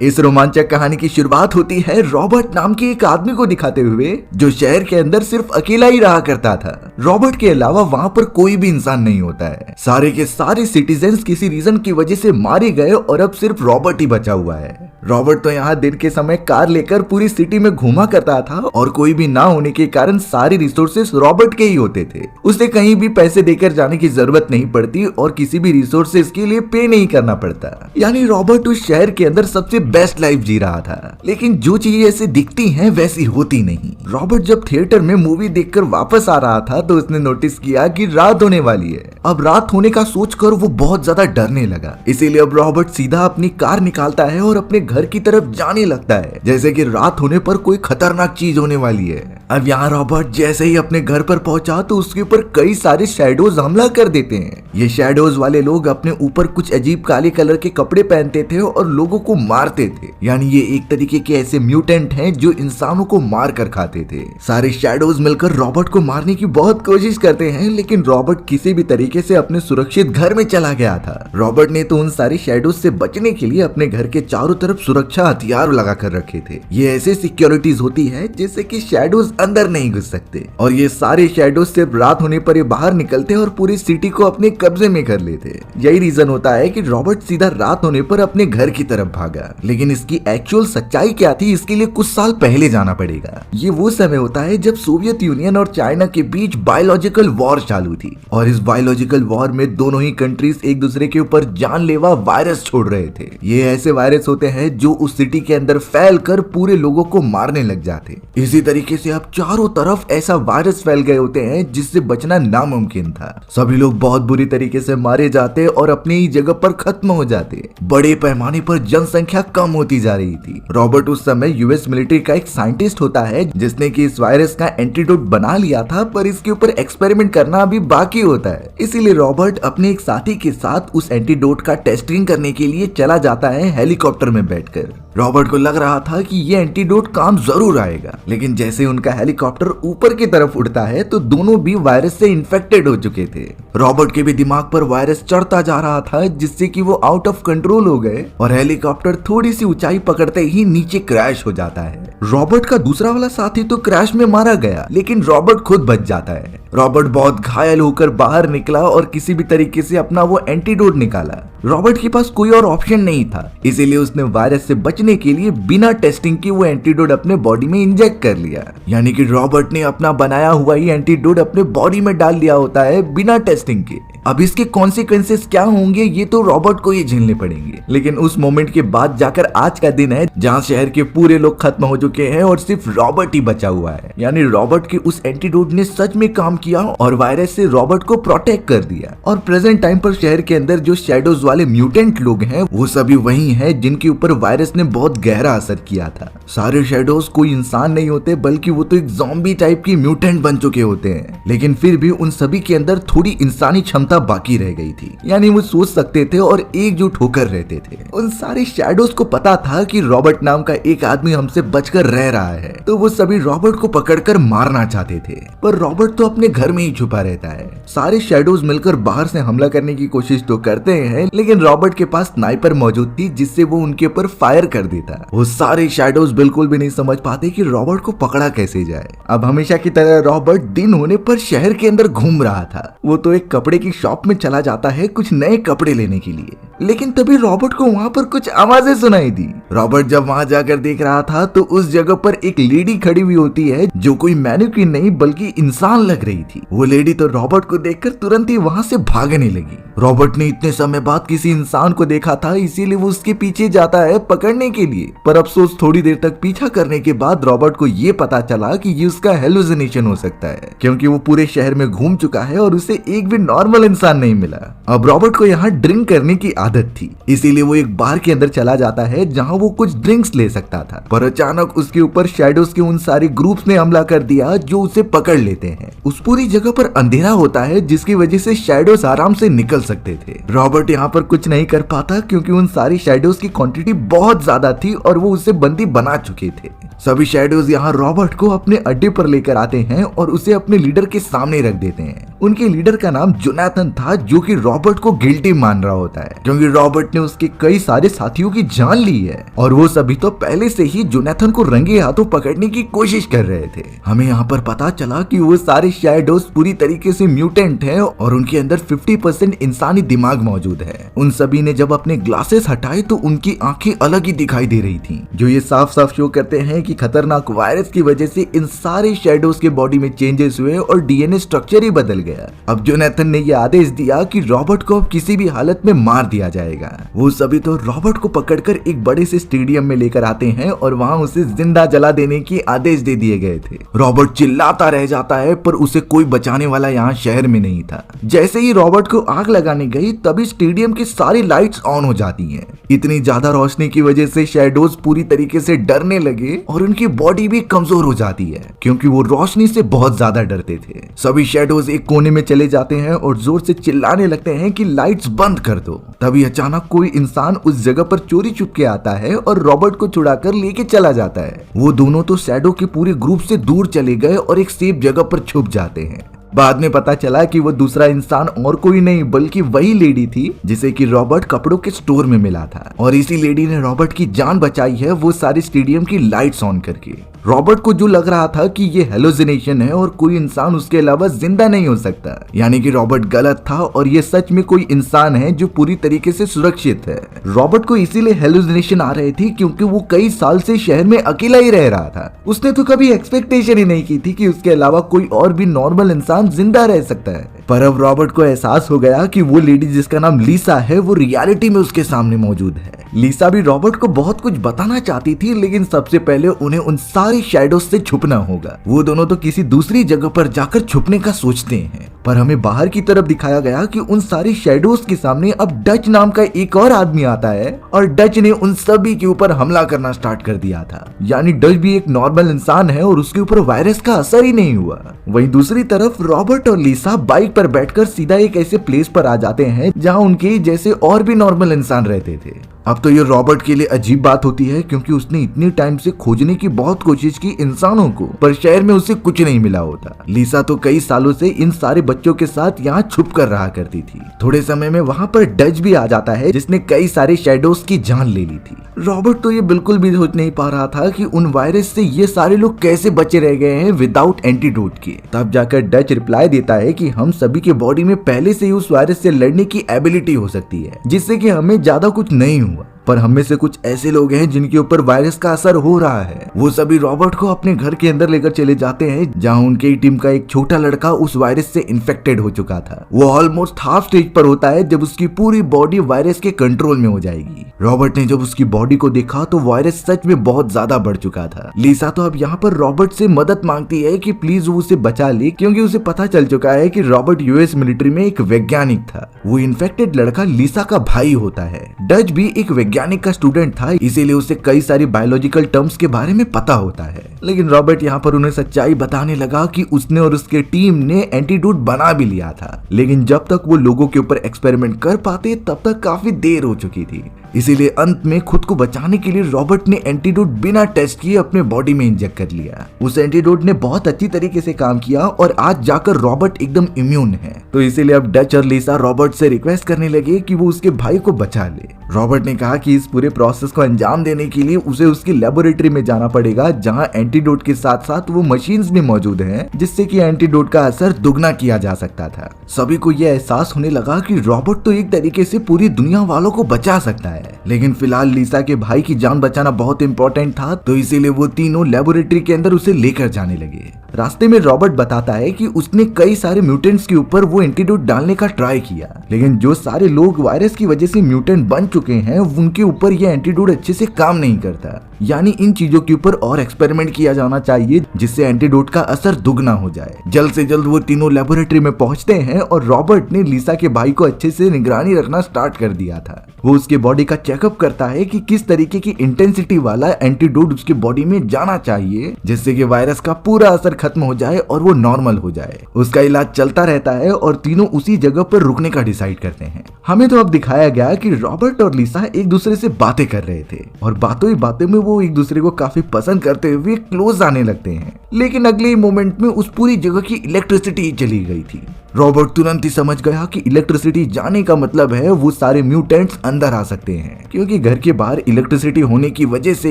इस रोमांचक कहानी की शुरुआत होती है रॉबर्ट नाम के एक आदमी को दिखाते हुए जो शहर के अंदर सिर्फ अकेला ही रहा करता था। रॉबर्ट के अलावा वहाँ पर कोई भी इंसान नहीं होता है। सारे के सारे सिटीजन्स किसी रीजन की वजह से मारे गए और अब सिर्फ रॉबर्ट ही बचा हुआ है। रॉबर्ट तो यहाँ दिन के समय कार लेकर पूरी सिटी में घूमा करता था और कोई भी ना होने के कारण सारे रिसोर्सेस रॉबर्ट के ही होते थे। उसे कहीं भी पैसे देकर जाने की जरूरत नहीं पड़ती और किसी भी रिसोर्सेस के लिए पे नहीं करना पड़ता। यानी रॉबर्ट उस शहर के अंदर सबसे बेस्ट लाइफ जी रहा था। लेकिन जो चीजें ऐसे दिखती हैं वैसी होती नहीं। रॉबर्ट जब थिएटर में मूवी देखकर वापस आ रहा था तो उसने नोटिस किया कि रात होने वाली है। अब रात होने का सोचकर वो बहुत ज्यादा डरने लगा। इसीलिए अब रॉबर्ट सीधा अपनी कार निकालता है और अपने घर की तरफ जाने लगता है जैसे कि रात होने पर कोई खतरनाक चीज होने वाली है। अब यहाँ रॉबर्ट जैसे ही अपने घर पर पहुंचा तो उसके ऊपर कई सारे शैडोज हमला कर देते हैं। ये शैडोज वाले लोग अपने ऊपर कुछ अजीब काले कलर के कपड़े पहनते थे और लोगों को मारते थे। यानी ये एक तरीके के ऐसे म्यूटेंट हैं जो इंसानों को मार कर खाते थे। सारे शैडोज मिलकर रॉबर्ट को मारने की बहुत कोशिश करते हैं लेकिन रॉबर्ट किसी भी तरीके से अपने सुरक्षित घर में चला गया था। रॉबर्ट ने तो उन सारे शैडोज से बचने के लिए अपने घर के चारों तरफ सुरक्षा हथियार लगा कर रखे थे। ये ऐसे सिक्योरिटीज होती है जिससे कि शैडोज अंदर नहीं घुस सकते और ये सारे शैडोज सिर्फ रात होने पर ये बाहर निकलते और पूरी सिटी को अपने कब्जे में कर लेते। यही रीजन होता है कि रॉबर्ट सीधा रात होने पर अपने घर की तरफ भागा। लेकिन इसकी एक्चुअल सच्चाई क्या थी इसके लिए कुछ साल पहले जाना पड़ेगा। ये वो समय होता है जब सोवियत यूनियन और चाइना के बीच बायोलॉजिकल वॉर चालू थी और इस बायोलॉजिकल वॉर में दोनों ही कंट्रीज एक दूसरे के ऊपर जानलेवा वायरस छोड़ रहे थे। ये ऐसे वायरस होते हैं जो उस सिटी के अंदर फैल कर पूरे लोगों को मारने लग जाते। इसी तरीके से अब चारों तरफ ऐसा वायरस फैल गए होते हैं जिससे बचना नामुमकिन था। सभी लोग बहुत बुरी तरीके से मारे जाते और अपनी ही जगह पर खत्म हो जाते। बड़े पैमाने पर जनसंख्या कम होती जा रही थी। रॉबर्ट उस समय यूएस मिलिट्री का एक साइंटिस्ट होता है जिसने कि इस वायरस का एंटीडोट बना लिया था पर इसके ऊपर एक्सपेरिमेंट करना अभी बाकी होता है। इसीलिए रॉबर्ट अपने एक साथी के साथ उस एंटीडोट का टेस्टिंग करने के लिए चला जाता है हेलीकॉप्टर में बैठकर। रॉबर्ट को लग रहा था कि ये एंटीडोट काम जरूर आएगा लेकिन जैसे उनका हेलीकॉप्टर ऊपर की तरफ उड़ता है तो दोनों भी वायरस से इन्फेक्टेड हो चुके थे। रॉबर्ट के भी दिमाग पर वायरस चढ़ता जा रहा था जिससे कि वो आउट ऑफ कंट्रोल हो गए और हेलीकॉप्टर थोड़ी सी ऊंचाई पकड़ते ही नीचे क्रैश हो जाता है। रॉबर्ट का दूसरा वाला साथी तो क्रैश में मारा गया लेकिन रॉबर्ट खुद बच जाता है। रॉबर्ट बहुत घायल होकर बाहर निकला और किसी भी तरीके से अपना वो एंटीडोट निकाला। रॉबर्ट के पास कोई और ऑप्शन नहीं था इसीलिए उसने वायरस से बचने के लिए बिना टेस्टिंग के वो एंटीडोट अपने बॉडी में इंजेक्ट कर लिया। यानी कि रॉबर्ट ने अपना बनाया हुआ ही एंटीडोट अपने बॉडी में डाल दिया होता है बिना टेस्टिंग के। अब इसके कॉन्सिक्वेंसेस क्या होंगे ये तो रॉबर्ट को ही झेलने पड़ेंगे। लेकिन उस मोमेंट के बाद जाकर आज का दिन है जहाँ शहर के पूरे लोग खत्म हो चुके हैं और सिर्फ रॉबर्ट ही बचा हुआ है। यानी रॉबर्ट के उस एंटीडोट ने सच में काम किया और वायरस से रॉबर्ट को प्रोटेक्ट कर दिया। और प्रेजेंट टाइम पर शहर के अंदर जो शैडोज वाले म्यूटेंट लोग हैं वो सभी वही हैं जिनके ऊपर वायरस ने बहुत गहरा असर किया था। सारे शैडोज कोई इंसान नहीं होते बल्कि वो तो एक ज़ॉम्बी टाइप की म्यूटेंट बन चुके होते हैं। लेकिन फिर भी उन सभी के अंदर थोड़ी इंसानी क्षमता बाकी रह गई थी। यानी वो सोच सकते थे और एकजुट होकर रहते थे। उन सारे शैडोज को पता था कि रॉबर्ट नाम का एक आदमी हमसे बचकर रह रहा है तो वो सभी रॉबर्ट को पकड़कर मारना चाहते थे पर रॉबर्ट तो अपने घर में ही छुपा रहता है। सारे शैडोज मिलकर बाहर से हमला करने की कोशिश तो करते हैं लेकिन रॉबर्ट के पास स्नाइपर मौजूद थी जिससे वो उनके ऊपर फायर कर देता। वो सारे शैडोज बिल्कुल भी नहीं समझ पाते कि रॉबर्ट को पकड़ा कैसे जाए। अब हमेशा की तरह रॉबर्ट दिन होने पर शहर के अंदर घूम रहा था। वो तो एक कपड़े की शॉप में चला जाता है कुछ नए कपड़े लेने के लिए लेकिन तभी रॉबर्ट को वहाँ पर कुछ आवाजें सुनाई दी। रॉबर्ट जब वहाँ जाकर देख रहा था तो उस जगह पर एक लेडी खड़ी हुई होती है जो कोई मैनिक्विन नहीं बल्कि इंसान लग रही थी। वो लेडी तो रॉबर्ट को देखकर तुरंत ही वहाँ से भागने लगी। रॉबर्ट ने इतने समय बाद किसी इंसान को देखा था इसीलिए वो उसके पीछे जाता है पकड़ने के लिए पर अफसोस थोड़ी देर तक पीछा करने के बाद रॉबर्ट को ये पता चला कि ये उसका हेलुसिनेशन हो सकता है क्योंकि वो पूरे शहर में घूम चुका है और उसे एक भी नॉर्मल इंसान नहीं मिला। अब रॉबर्ट को यहाँ ड्रिंक करने की आदत थी इसीलिए वो एक बार के अंदर चला जाता है जहाँ वो कुछ ड्रिंक्स ले सकता था पर अचानक उसके ऊपर शैडोज के उन सारे ग्रुप्स ने हमला कर दिया जो उसे पकड़ लेते हैं। उस पूरी जगह पर अंधेरा होता है जिसकी वजह से शैडोज आराम से निकल सकते थे। रॉबर्ट यहाँ पर कुछ नहीं कर पाता क्योंकि उन सारी शैडोज की क्वांटिटी बहुत ज्यादा थी और वो उसे बंदी बना चुके थे। सभी शैडोज यहाँ रॉबर्ट को अपने अड्डे पर लेकर आते हैं और उसे अपने लीडर के सामने रख देते हैं। उनके लीडर का नाम जोनाथन था, जो कि रॉबर्ट को गिल्टी मान रहा होता है क्योंकि रॉबर्ट ने उसके कई सारे साथियों की जान ली है और वो सभी तो पहले से ही जोनाथन को रंगे हाथों पकड़ने की कोशिश कर रहे थे। हमें यहाँ पर पता चला कि वो सारे शैडोज पूरी तरीके से म्यूटेंट हैं और उनके अंदर 50% इंसानी दिमाग मौजूद है। उन सभी ने जब अपने ग्लासेस हटाए तो उनकी आंखें अलग ही दिखाई दे रही थी, जो ये साफ साफ शो करते हैं कि खतरनाक वायरस की वजह से इन सारे शैडोज के बॉडी में चेंजेस हुए और डीएनए स्ट्रक्चर ही बदल गया। अब जोनाथन ने यह आदेश दिया कि रॉबर्ट को अब किसी भी हालत में मार दिया जाएगा। वो सभी तो रॉबर्ट को पकड़कर एक बड़े से स्टेडियम में लेकर आते हैं और वहां उसे जिंदा जला देने की आदेश दे दिए गए थे। रॉबर्ट चिल्लाता रह जाता है पर उसे कोई बचाने वाला यहाँ शहर में नहीं था। जैसे ही रॉबर्ट को आग लगाने गई तभी स्टेडियम की सारी लाइट्स ऑन हो जाती हैं। इतनी ज्यादा रोशनी की वजह से शैडोज पूरी तरीके से डरने लगे और उनकी बॉडी भी कमजोर हो जाती है क्योंकि वो रोशनी से बहुत ज्यादा डरते थे। सभी शैडोज एक कोने में चले जाते हैं और जोर से चिल्लाने लगते हैं कि लाइट्स बंद कर दो। तभी अचानक कोई इंसान उस जगह पर चोरी छुपके आता है और रॉबर्ट को छुड़ाकर लेके चला जाता है। वो दोनों तो शैडो के पूरे ग्रुप से दूर चले गए और एक सेफ जगह पर छुप जाते हैं। बाद में पता चला कि वो दूसरा इंसान और कोई नहीं बल्कि वही लेडी थी जिसे कि रॉबर्ट कपड़ों के स्टोर में मिला था और इसी लेडी ने रॉबर्ट की जान बचाई है, वो सारे स्टेडियम की लाइट्स ऑन करके। रॉबर्ट को जो लग रहा था कि ये हेलोसिनेशन है और कोई इंसान उसके अलावा जिंदा नहीं हो सकता, यानी कि रॉबर्ट गलत था और ये सच में कोई इंसान है जो पूरी तरीके से सुरक्षित है। रॉबर्ट को इसीलिए हेलोसिनेशन आ रही थी क्योंकि वो कई साल से शहर में अकेला ही रह रहा था। उसने तो कभी एक्सपेक्टेशन ही नहीं की थी कि उसके अलावा कोई और भी नॉर्मल इंसान जिंदा रह सकता है। पर अब रॉबर्ट को एहसास हो गया कि वो लेडी जिसका नाम लीसा है वो रियलिटी में उसके सामने मौजूद है। लीसा भी रॉबर्ट को बहुत कुछ बताना चाहती थी, लेकिन सबसे पहले उन्हें उन सारी शैडोज से छुपना होगा। वो दोनों तो किसी दूसरी जगह पर जाकर छुपने का सोचते हैं, पर हमें बाहर की तरफ दिखाया गया कि उन सारी शैडोज के सामने अब डच नाम का एक और आदमी आता है और डच ने उन सभी के ऊपर हमला करना स्टार्ट कर दिया था। यानी डच भी एक नॉर्मल इंसान है और उसके ऊपर वायरस का असर ही नहीं हुआ। वहीं दूसरी तरफ रॉबर्ट और लीसा बाइक पर बैठकर सीधा एक ऐसे प्लेस पर आ जाते हैं जहां उनके जैसे और भी नॉर्मल इंसान रहते थे। अब तो ये रॉबर्ट के लिए अजीब बात होती है क्योंकि उसने इतनी टाइम से खोजने की बहुत कोशिश की इंसानों को, पर शहर में उसे कुछ नहीं मिला होता। लीसा तो कई सालों से इन सारे बच्चों के साथ यहाँ छुप कर रहा करती थी। थोड़े समय में वहाँ पर डच भी आ जाता है जिसने कई सारे शैडोज की जान ले ली थी। रॉबर्ट तो ये बिल्कुल भी सोच नहीं पा रहा था कि उन वायरस से ये सारे लोग कैसे बचे रह गए हैं विदाउट एंटीडोट के। तब जाकर डच रिप्लाई देता है कि हम सभी के बॉडी में पहले से ही उस वायरस से लड़ने की एबिलिटी हो सकती है, जिससे कि हमें ज्यादा कुछ नहीं हुआ, पर हम में से कुछ ऐसे लोग हैं जिनके ऊपर वायरस का असर हो रहा है। वो सभी रॉबर्ट को अपने घर के अंदर लेकर चले जाते हैं जहां उनकी टीम का एक छोटा लड़का उस वायरस से इन्फेक्टेड हो चुका था। वो ऑलमोस्ट हाफ स्टेज पर होता है जब उसकी पूरी बॉडी वायरस के कंट्रोल में हो जाएगी। रॉबर्ट ने जब उसकी बॉडी को देखा तो वायरस सच में बहुत ज्यादा बढ़ चुका था। लीसा तो अब यहाँ पर रॉबर्ट से मदद मांगती है कि प्लीज वो उसे बचा ले, क्योंकि उसे पता चल चुका है कि रॉबर्ट यूएस मिलिट्री में एक वैज्ञानिक था। वो इन्फेक्टेड लड़का लीसा का भाई होता है। डच भी एक वैज्ञानिक का स्टूडेंट था, इसीलिए उसे कई सारी बायोलॉजिकल टर्म्स के बारे में पता होता है। लेकिन रॉबर्ट यहाँ पर उन्हें सच्चाई बताने लगा कि उसने और उसके टीम ने एंटीडोट बना भी लिया था, लेकिन जब तक वो लोगों के ऊपर एक्सपेरिमेंट कर पाते तब तक काफी देर हो चुकी थी। इसीलिए अंत में खुद को बचाने के लिए रॉबर्ट ने एंटीडोट बिना टेस्ट किए अपने बॉडी में इंजेक्ट कर लिया। उस एंटीडोट ने बहुत अच्छी तरीके से काम किया और आज जाकर रॉबर्ट एकदम इम्यून है। तो इसीलिए अब डच और लीसा रॉबर्ट से रिक्वेस्ट करने लगे कि वो उसके भाई को बचा ले। रॉबर्ट ने कहा कि इस पूरे प्रोसेस को अंजाम देने के लिए उसे उसकी लेबोरेटरी में जाना पड़ेगा, जहां एंटीडोट के साथ साथ वो मशीन्स भी मौजूद हैं, जिससे कि एंटीडोट का असर दुगना किया जा सकता था। सभी को यह एहसास होने लगा कि रॉबर्ट तो एक तरीके से पूरी दुनिया वालों को बचा सकता है, लेकिन फिलहाल लीसा के भाई की जान बचाना बहुत इंपॉर्टेंट था, तो इसीलिए वो तीनों लेबोरेटरी के अंदर उसे लेकर जाने लगे। रास्ते में रॉबर्ट बताता है कि उसने कई सारे म्यूटेंट्स के ऊपर वो एंटीडोट डालने का ट्राई किया, लेकिन जो सारे लोग वायरस की वजह से म्यूटेंट बन चुके हैं उनके ऊपर ये एंटीडोट अच्छे से काम नहीं करता। यानी इन चीजों के ऊपर और एक्सपेरिमेंट किया जाना चाहिए जिससे एंटीडोट का असर दुगना हो जाए। जल्द से जल्द वो तीनों लेबोरेटरी में पहुंचते हैं और रॉबर्ट ने लीसा के भाई को अच्छे से निगरानी रखना स्टार्ट कर दिया था। वो उसके बॉडी का चेकअप करता है कि किस तरीके की इंटेंसिटी वाला एंटीडोट उसके बॉडी में जाना चाहिए, जिससे कि वायरस का पूरा असर खत्म हो जाए और वो नॉर्मल हो जाए। उसका इलाज चलता रहता है और तीनों उसी जगह पर रुकने का डिसाइड करते हैं। हमें तो अब दिखाया गया कि रॉबर्ट और लीसा एक दूसरे से बातें कर रहे थे और बातों ही बातों में वो एक दूसरे को काफी पसंद करते हुए क्लोज आने लगते हैं। लेकिन अगले ही मोमेंट में उस पूरी जगह की इलेक्ट्रिसिटी चली गई थी। रॉबर्ट तुरंत ही समझ गया कि इलेक्ट्रिसिटी जाने का मतलब है वो सारे म्यूटेंट्स अंदर आ सकते हैं, क्योंकि घर के बाहर इलेक्ट्रिसिटी होने की वजह से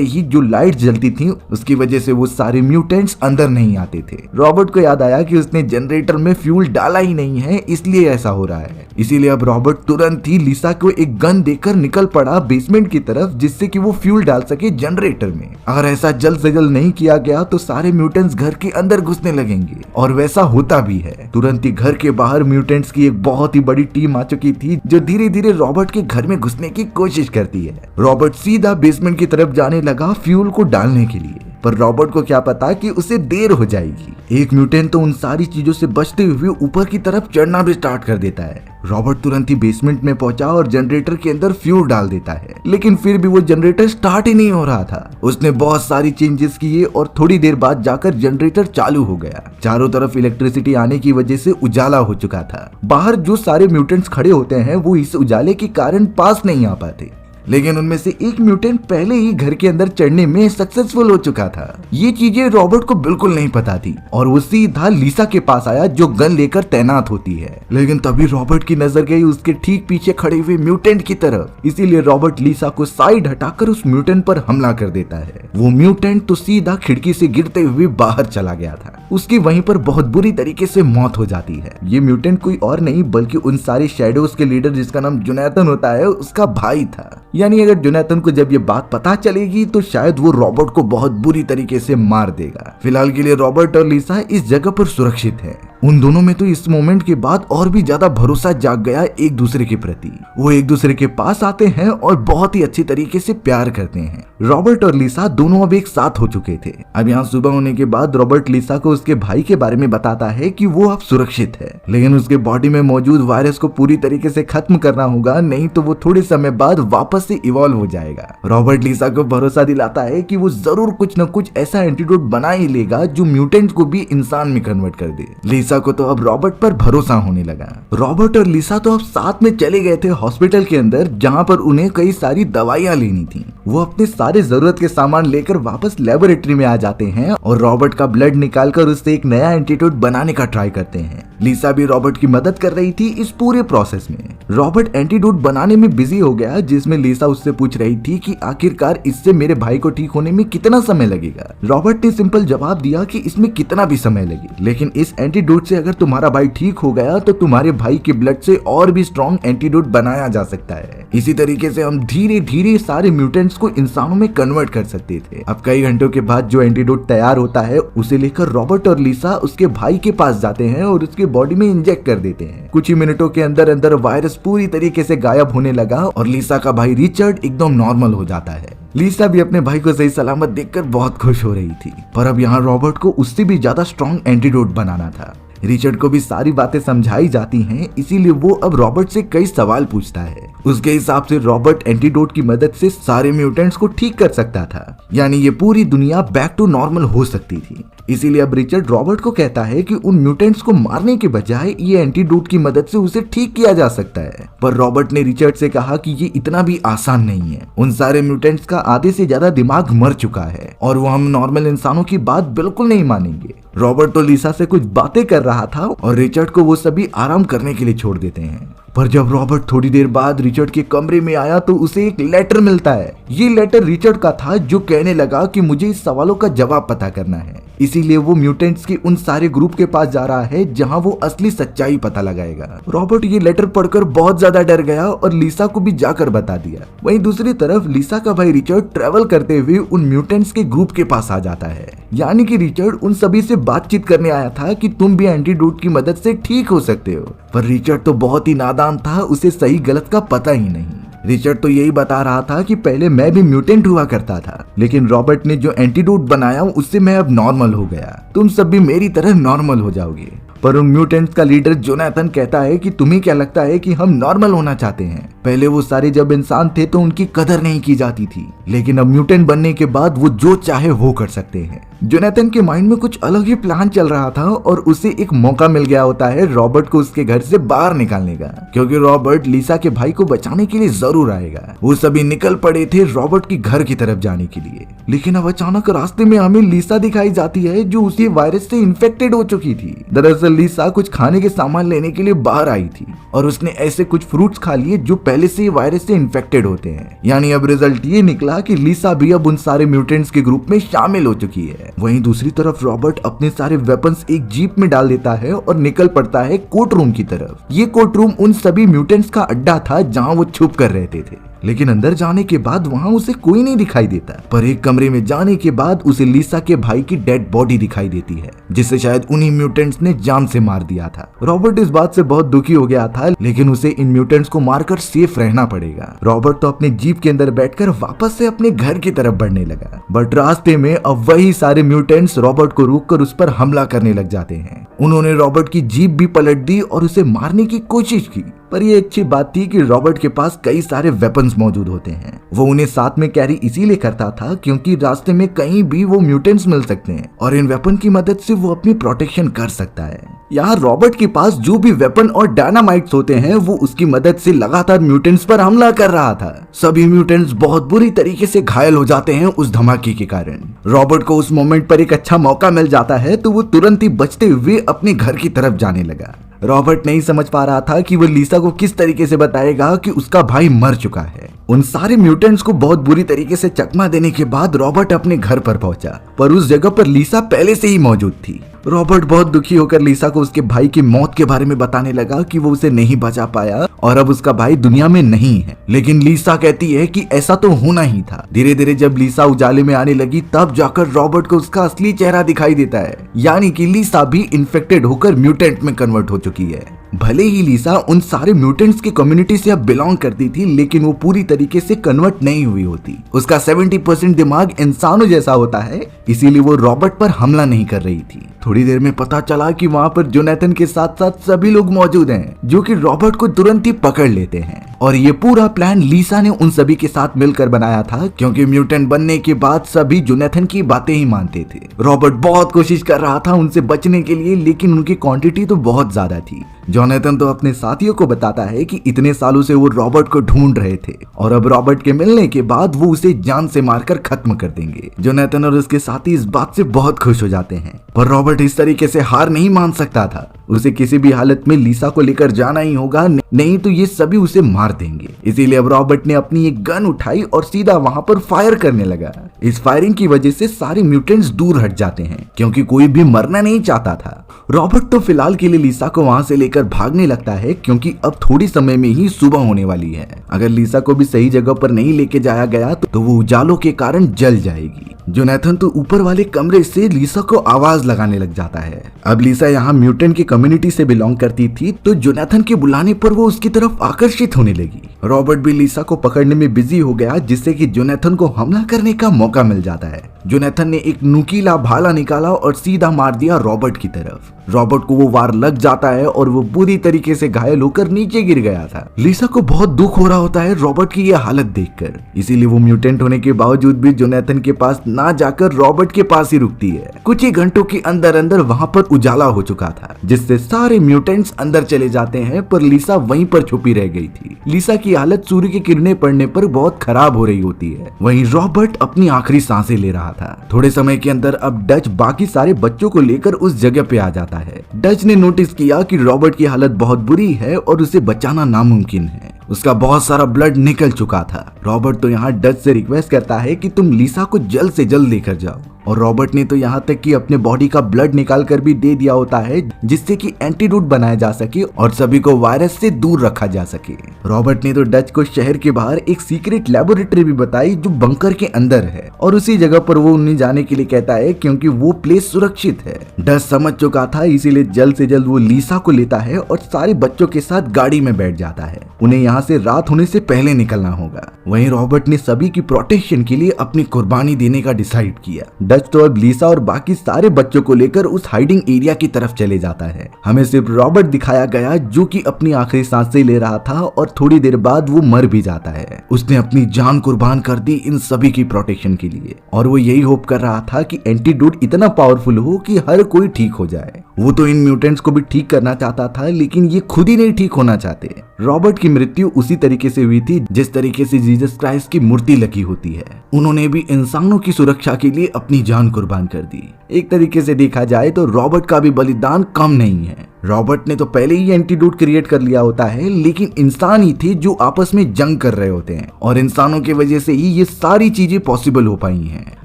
ही जो लाइट जलती थी उसकी वजह से वो सारे म्यूटेंट्स अंदर नहीं आते थे। रॉबर्ट को याद आया कि उसने जनरेटर में फ्यूल डाला ही नहीं है, इसलिए ऐसा हो रहा है। इसीलिए अब रॉबर्ट तुरंत ही लिसा को एक गन देकर निकल पड़ा बेसमेंट की तरफ, जिससे कि वो फ्यूल डाल सके जनरेटर में। अगर ऐसा जल्द से जल्द नहीं किया गया तो सारे म्यूटेंट्स घर के अंदर घुसने लगेंगे, और वैसा होता भी है। तुरंत ही घर के बाहर म्यूटेंट्स की एक बहुत ही बड़ी टीम आ चुकी थी, जो धीरे धीरे रॉबर्ट के घर में घुसने की कोशिश करती है। रॉबर्ट सीधा बेसमेंट की तरफ जाने लगा फ्यूल को डालने के लिए, पर रॉबर्ट को क्या पता कि उसे देर हो जाएगी। एक म्यूटेंट तो उन सारी चीजों से बचते हुए ऊपर की तरफ चढ़ना भी स्टार्ट कर देता है। रॉबर्ट तुरंत ही बेसमेंट में पहुंचा और जनरेटर के अंदर फ्यूल डाल देता है, लेकिन फिर भी वो जनरेटर स्टार्ट ही नहीं हो रहा था। उसने बहुत सारी चेंजेस किए और थोड़ी देर बाद जाकर जनरेटर चालू हो गया। चारों तरफ इलेक्ट्रिसिटी आने की वजह से उजाला हो चुका था। बाहर जो सारे म्यूटेंट्स खड़े होते हैं वो इस उजाले के कारण पास नहीं आ पाते, लेकिन उनमें से एक म्यूटेंट पहले ही घर के अंदर चढ़ने में सक्सेसफुल हो चुका था। ये चीजें रॉबर्ट को बिल्कुल नहीं पता थी और वो सीधा लिसा के पास आया, जो गन लेकर तैनात होती है। लेकिन तभी रॉबर्ट की नजर गई उसके ठीक पीछे खड़े हुए म्यूटेंट की तरफ। इसीलिए रॉबर्ट लिसा को साइड हटाकर उस म्यूटेंट पर हमला कर देता है। वो म्यूटेंट तो सीधा खिड़की से गिरते हुए बाहर चला गया था। उसकी वहीं पर बहुत बुरी तरीके से मौत हो जाती है। ये म्यूटेंट कोई और नहीं बल्कि उन सारे शैडोज के लीडर, जिसका नाम जोनाथन होता है, उसका भाई था। यानी अगर जोनाथन को जब ये बात पता चलेगी तो शायद वो रॉबर्ट को बहुत बुरी तरीके से मार देगा। फिलहाल के लिए रॉबर्ट और लिसा इस जगह पर सुरक्षित है। उन दोनों में तो इस मोमेंट के बाद और भी ज्यादा भरोसा जाग गया एक दूसरे के प्रति। वो एक दूसरे के पास आते हैं और बहुत ही अच्छी तरीके से प्यार करते हैं। रॉबर्ट और लिसा दोनों अब एक साथ हो चुके थे। अब यहाँ सुबह होने के बाद रॉबर्ट लिसा को उसके भाई के बारे में बताता है कि वो अब सुरक्षित है, लेकिन उसके बॉडी में मौजूद वायरस को पूरी तरीके से खत्म करना होगा, नहीं तो वो थोड़े समय बाद वापस से इवॉल्व हो जाएगा। रॉबर्ट लिसा को भरोसा दिलाता है कि वो जरूर कुछ न कुछ ऐसा एंटीडोट बना ही लेगा जो म्यूटेंट को भी इंसान में कन्वर्ट कर दे। लिसा को तो अब रॉबर्ट पर भरोसा होने लगा। रॉबर्ट और लिसा तो अब साथ में चले गए थे हॉस्पिटल के अंदर, जहां पर उन्हें कई सारी दवाइयां लेनी थी। वो अपने सारे जरूरत के सामान लेकर वापस लेबोरेटरी में आ जाते हैं और रॉबर्ट का ब्लड निकालकर उससे एक नया एंटीडोट बनाने का ट्राई करते हैं। लिसा भी रॉबर्ट की मदद कर रही थी इस पूरे प्रोसेस में। रॉबर्ट एंटीडोट बनाने में बिजी हो गया, जिसमें लिसा उससे पूछ रही थी कि आखिरकार इससे मेरे भाई को ठीक होने में कितना समय लगेगा। रॉबर्ट ने सिंपल जवाब दिया कि इसमें कितना भी समय लगे, लेकिन इस एंटीडोट से अगर तुम्हारा भाई ठीक हो गया तो तुम्हारे भाई के ब्लड से और भी स्ट्रॉन्ग एंटीडोट बनाया जा सकता है। इसी तरीके से हम धीरे धीरे सारे म्यूटेंट्स को इंसानों में कन्वर्ट कर सकते थे। अब कई घंटों के बाद जो एंटीडोट तैयार होता है उसे लेकर रॉबर्ट और लिसा उसके भाई के पास जाते हैं और उसके बॉडी में इंजेक्ट कर देते हैं। कुछ ही मिनटों के अंदर अंदर वायरस पूरी तरीके से गायब होने लगा और लिसा का भाई रिचर्ड एकदम नॉर्मल हो जाता है। लिसा भी अपने भाई को सही सलामत देखकर बहुत खुश हो रही थी, पर अब यहाँ रॉबर्ट को उससे भी ज्यादा स्ट्रॉन्ग एंटीडोट बनाना था। रिचर्ड को भी सारी बातें समझाई जाती हैं, इसीलिए वो अब रॉबर्ट से कई सवाल पूछता है। उसके हिसाब से रॉबर्ट एंटीडोट की मदद से सारे म्यूटेंट्स को ठीक कर सकता था, यानी ये पूरी दुनिया बैक टू नॉर्मल हो सकती थी। इसीलिए अब रिचर्ड रॉबर्ट को कहता है कि उन म्यूटेंट्स को मारने के बजाय ये एंटीडोट की मदद से उसे ठीक किया जा सकता है। पर रॉबर्ट ने रिचर्ड से कहा कि ये इतना भी आसान नहीं है। उन सारे म्यूटेंट्स का आधे से ज्यादा दिमाग मर चुका है और वो हम नॉर्मल इंसानों की बात बिल्कुल नहीं मानेंगे। रॉबर्ट तो लिसा से कुछ बातें कर रहा था और रिचर्ड को वो सभी आराम करने के लिए छोड़ देते हैं। पर जब रॉबर्ट थोड़ी देर बाद रिचर्ड के कमरे में आया तो उसे एक लेटर मिलता है। ये लेटर रिचर्ड का था, जो कहने लगा कि मुझे इस सवालों का जवाब पता करना है। इसीलिए वो म्यूटेंट्स के उन सारे ग्रुप के पास जा रहा है जहां वो असली सच्चाई पता लगाएगा। रॉबर्ट ये लेटर पढ़कर बहुत ज्यादा डर गया और लिसा को भी जाकर बता दिया। वहीं दूसरी तरफ लिसा का भाई रिचर्ड ट्रेवल करते हुए उन म्यूटेंट्स के ग्रुप के पास आ जाता है। यानी कि रिचर्ड उन सभी से बातचीत करने आया था कि तुम भी एंटीडोट की मदद से ठीक हो सकते हो। पर रिचर्ड तो बहुत ही नादान था, उसे सही गलत का पता ही नहीं। रिचर्ड तो यही बता रहा था कि पहले मैं भी म्यूटेंट हुआ करता था, लेकिन रॉबर्ट ने जो एंटीडोट बनाया उससे मैं अब नॉर्मल हो गया। तुम सब भी मेरी तरह नॉर्मल हो जाओगे। पर उन म्यूटेंट्स का लीडर जोनाथन कहता है कि तुम्हें क्या लगता है कि हम नॉर्मल होना चाहते हैं? पहले वो सारे जब इंसान थे तो उनकी कदर नहीं की जाती थी, लेकिन अब म्यूटेंट बनने के बाद वो जो चाहे वो कर सकते हैं। जोनाथन के माइंड में कुछ अलग ही प्लान चल रहा था और उसे एक मौका मिल गया होता है रॉबर्ट को उसके घर से बाहर निकालने का, क्योंकि रॉबर्ट लिसा के भाई को बचाने के लिए जरूर आएगा। वो सभी निकल पड़े थे रॉबर्ट की घर की तरफ जाने के लिए, लेकिन अब अचानक रास्ते में हमें लिसा दिखाई जाती है जो उसी वायरस से इन्फेक्टेड हो चुकी थी। दरअसल लिसा कुछ खाने के सामान लेने के लिए बाहर आई थी और उसने ऐसे कुछ फ्रूट्स खा लिए जो पहले से ही वायरस से इन्फेक्टेड होते हैं। यानी अब रिजल्ट ये निकला कि लिसा भी अब उन सारे म्यूटेंट्स के ग्रुप में शामिल हो चुकी है। वहीं दूसरी तरफ रॉबर्ट अपने सारे वेपन्स एक जीप में डाल देता है और निकल पड़ता है कोर्ट रूम की तरफ। ये कोर्ट रूम उन सभी म्यूटेंट्स का अड्डा था जहां वो छुप कर रहते थे, लेकिन अंदर जाने के बाद वहां उसे कोई नहीं दिखाई देता। पर एक कमरे में जाने के बाद उसे लिसा के भाई की डेड बॉडी दिखाई देती है, जिसे शायद उन्हीं म्यूटेंट्स ने जान से मार दिया था। रॉबर्ट इस बात से बहुत दुखी हो गया था, लेकिन उसे इन म्यूटेंट्स को मारकर सेफ रहना पड़ेगा। रॉबर्ट तो अपने जीप के अंदर बैठकर वापस से अपने घर की तरफ बढ़ने लगा, बट रास्ते में अब वही सारे म्यूटेंट्स रॉबर्ट को रोककर उस पर हमला करने लग जाते हैं। उन्होंने रॉबर्ट की जीप भी पलट दी और उसे मारने की कोशिश की, पर ये अच्छी बात थी कि रॉबर्ट के पास कई सारे वेपन्स मौजूद होते हैं। वो उन्हें साथ में कैरी इसीलिए करता था क्योंकि रास्ते में कहीं भी वो म्यूटेंट्स मिल सकते हैं और इन वेपन की मदद से वो अपनी प्रोटेक्शन कर सकता है। यहाँ रॉबर्ट के पास जो भी वेपन और डायनामाइट्स होते हैं वो उसकी मदद से लगातार म्यूटेंट्स पर हमला कर रहा था। सभी म्यूटेंट्स बहुत बुरी तरीके से घायल हो जाते हैं उस धमाके के कारण। रॉबर्ट को उस मोमेंट पर एक अच्छा मौका मिल जाता है तो वो तुरंत ही बचते हुए अपने घर की तरफ जाने लगा। रॉबर्ट नहीं समझ पा रहा था कि वो लिसा को किस तरीके से बताएगा कि उसका भाई मर चुका है। उन सारे म्यूटेंट्स को बहुत बुरी तरीके से चकमा देने के बाद रॉबर्ट अपने घर पर पहुंचा, पर उस जगह पर लिसा पहले से ही मौजूद थी। रॉबर्ट बहुत दुखी होकर लिसा को उसके भाई की मौत के बारे में बताने लगा कि वो उसे नहीं बचा पाया और अब उसका भाई दुनिया में नहीं है, लेकिन लिसा कहती है कि ऐसा तो होना ही था। धीरे धीरे जब लिसा उजाले में आने लगी तब जाकर रॉबर्ट को उसका असली चेहरा दिखाई देता है, यानी कि लिसा भी इन्फेक्टेड होकर म्यूटेंट में कन्वर्ट हो चुकी है। भले ही लिसा उन सारे म्यूटेंट्स की कम्युनिटी से अब बिलोंग करती थी, लेकिन वो पूरी तरीके से कन्वर्ट नहीं हुई होती। उसका 70% दिमाग इंसानों जैसा होता है, इसीलिए वो रॉबर्ट पर हमला नहीं कर रही थी। थोड़ी देर में पता चला कि वहाँ पर जोनाथन के साथ साथ सभी लोग मौजूद हैं, जो कि रॉबर्ट को तुरंत ही पकड़ लेते हैं। और ये पूरा प्लान लिसा ने उन सभी के साथ मिलकर बनाया था, क्योंकि म्यूटेंट बनने के बाद सभी जोनाथन की बातें ही मानते थे। रॉबर्ट बहुत कोशिश कर रहा था उनसे बचने के लिए, लेकिन उनकी क्वांटिटी तो बहुत ज्यादा थी। जोनाथन तो अपने साथियों को बताता है कि इतने सालों से वो रॉबर्ट को ढूंढ रहे थे और अब रॉबर्ट के मिलने के बाद वो उसे जान से मारकर खत्म कर देंगे। जोनाथन और उसके साथी इस बात से बहुत खुश हो जाते हैं, पर रॉबर्ट इस तरीके से हार नहीं मान सकता था। उसे किसी भी हालत में लिसा को लेकर जाना ही होगा, नहीं तो ये सभी उसे मार देंगे। इसीलिए अब रॉबर्ट ने अपनी एक गन उठाई और सीधा वहां पर फायर करने लगा। इस फायरिंग की वजह से सारे म्यूटेंट्स दूर हट जाते हैं, क्योंकि कोई भी मरना नहीं चाहता था। रॉबर्ट तो फिलहाल के लिए लिसा को वहां से लेकर भागने लगता है, क्योंकि अब थोड़ी समय में ही सुबह होने वाली है। अगर लिसा को भी सही जगह पर नहीं लेके जाया गया तो वो उजालों के कारण जल जाएगी। जोनाथन तो ऊपर वाले कमरे से लिसा को आवाज लगाने लग जाता है। अब लिसा यहाँ म्यूटेंट की कम्युनिटी से बिलोंग करती थी, तो जोनाथन के बुलाने पर वो उसकी तरफ आकर्षित होने लगी। रॉबर्ट भी लिसा को पकड़ने में बिजी हो गया, जिससे कि जोनाथन को हमला करने का मौका मिल जाता है। जोनाथन ने एक नुकीला भाला निकाला और सीधा मार दिया रॉबर्ट की तरफ। रॉबर्ट को वो वार लग जाता है और वो बुरी तरीके से घायल होकर नीचे गिर गया था। लिसा को बहुत दुख हो रहा होता है रॉबर्ट की ये हालत देखकर, इसीलिए वो म्यूटेंट होने के बावजूद भी जोनाथन के पास ना जाकर रॉबर्ट के पास ही रुकती है। कुछ ही घंटों के अंदर अंदर वहां पर उजाला हो चुका था, जिससे सारे म्यूटेंट्स अंदर चले जाते हैं, पर लिसा वहीं पर छुपी रह गई थी। लिसा की हालत सूर्य की किरणें पड़ने पर बहुत खराब हो रही होती है। वहीं रॉबर्ट अपनी आखिरी सांसें ले रहा था। थोड़े समय के अंदर अब डच बाकी सारे बच्चों को लेकर उस जगह पे आ जाता है। डच ने नोटिस किया कि रॉबर्ट की हालत बहुत बुरी है और उसे बचाना नामुमकिन है। उसका बहुत सारा ब्लड निकल चुका था। रॉबर्ट तो यहाँ डच से रिक्वेस्ट करता है कि तुम लिसा को जल्द से जल्द लेकर जाओ, और रॉबर्ट ने तो यहाँ तक कि अपने बॉडी का ब्लड निकाल कर भी दे दिया होता है, जिससे कि एंटीडोट बनाया जा सके और सभी को वायरस से दूर रखा जा सके। रॉबर्ट ने तो डच को शहर के बाहर एक सीक्रेट लेबोरेटरी भी बताई जो बंकर के अंदर है, और उसी जगह पर वो उन्हें जाने के लिए कहता है, क्योंकि वो प्लेस सुरक्षित है। डच समझ चुका था, इसीलिए जल्द से जल्द वो लिसा को लेता है और सारे बच्चों के साथ गाड़ी में बैठ जाता है। उन्हें यहाँ से रात होने से पहले निकलना होगा। वहीं रॉबर्ट ने सभी की प्रोटेक्शन के लिए अपनी कुर्बानी देने का डिसाइड किया। डस्ट और लीसा और बाकी सारे बच्चों को लेकर उस हाइडिंग एरिया की तरफ चले जाता है। हमें सिर्फ रॉबर्ट दिखाया गया जो कि अपनी आखिरी सांसें ले रहा था और थोड़ी देर बाद वो मर भी जाता है। उसने अपनी जान कुर्बान कर दी इन सभी की प्रोटेक्शन के लिए और वो यही होप कर रहा था कि एंटीडोट इतना पावरफुल हो कि हर कोई ठीक हो जाए। वो तो इन म्यूटेंट्स को भी ठीक करना चाहता था, लेकिन ये खुद ही नहीं ठीक होना चाहते। रॉबर्ट की मृत्यु उसी तरीके से हुई थी जिस तरीके से जीसस क्राइस्ट की मूर्ति लगी होती है। उन्होंने भी इंसानों की सुरक्षा के लिए अपनी जान कुर्बान कर दी। एक तरीके से देखा जाए तो रॉबर्ट का भी बलिदान कम नहीं है। रॉबर्ट ने तो पहले ही एंटीडोट क्रिएट कर लिया होता है, लेकिन इंसान ही थे जो आपस में जंग कर रहे होते हैं और इंसानों की वजह से ही ये सारी चीजें पॉसिबल हो पाई हैं।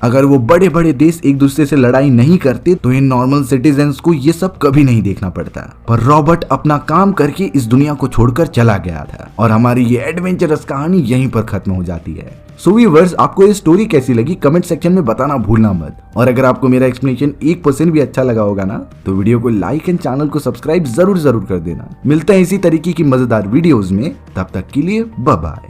अगर वो बड़े बड़े देश एक दूसरे से लड़ाई नहीं करते तो इन नॉर्मल सिटीजन्स को ये सब कभी नहीं देखना पड़ता। पर रॉबर्ट अपना काम करके इस दुनिया को छोड़कर चला गया था और हमारी ये एडवेंचरस कहानी यहीं पर खत्म हो जाती है। सो व्यूअर्स, आपको ये स्टोरी कैसी लगी कमेंट सेक्शन में बताना भूलना मत। और अगर आपको मेरा एक्सप्लेनेशन 1% भी अच्छा लगा होगा ना तो वीडियो को लाइक एंड चैनल को सब्सक्राइब जरूर कर देना। मिलते हैं इसी तरीके की मजेदार वीडियोस में, तब तक के लिए बाय बाय।